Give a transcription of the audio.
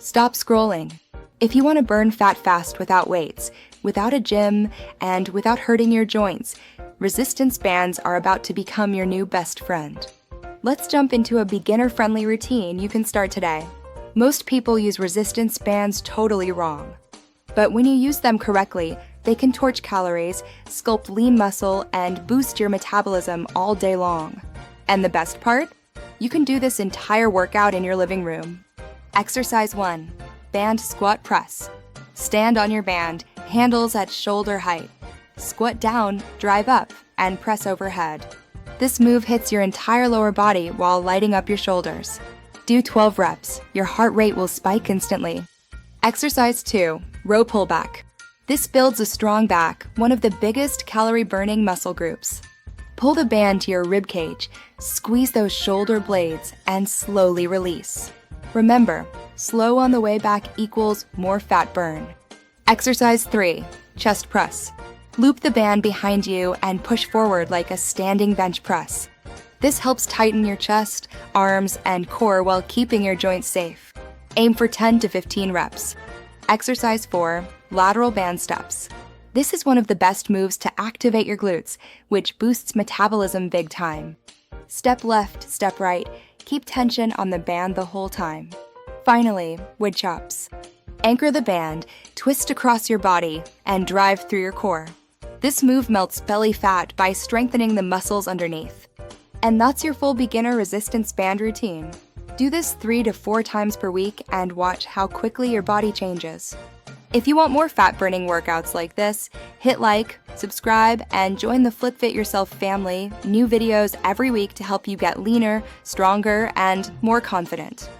Stop scrolling. If you want to burn fat fast without weights, without a gym, and without hurting your joints, resistance bands are about to become your new best friend. Let's jump into a beginner-friendly routine you can start today. Most people use resistance bands totally wrong. But when you use them correctly, they can torch calories, sculpt lean muscle, and boost your metabolism all day long. And the best part? You can do this entire workout in your living room. Exercise 1. Band squat press. Stand on your band, handles at shoulder height. Squat down, drive up, and press overhead. This move hits your entire lower body while lighting up your shoulders. Do 12 reps. Your heart rate will spike instantly. Exercise 2. Row pullback. This builds a strong back, one of the biggest calorie-burning muscle groups. Pull the band to your rib cage, squeeze those shoulder blades, and slowly release. Remember, slow on the way back equals more fat burn. Exercise 3. Chest press. Loop the band behind you and push forward like a standing bench press. This helps tighten your chest, arms, and core while keeping your joints safe. Aim for 10 to 15 reps. Exercise 4. Lateral band steps. This is one of the best moves to activate your glutes, which boosts metabolism big time. Step left, step right. Keep tension on the band the whole time. Finally, wood chops. Anchor the band, twist across your body, and drive through your core. This move melts belly fat by strengthening the muscles underneath. And that's your full beginner resistance band routine. Do this 3 to 4 times per week and watch how quickly your body changes. If you want more fat-burning workouts like this, hit like, subscribe, and join the Flip Fit Yourself family. New videos every week to help you get leaner, stronger, and more confident.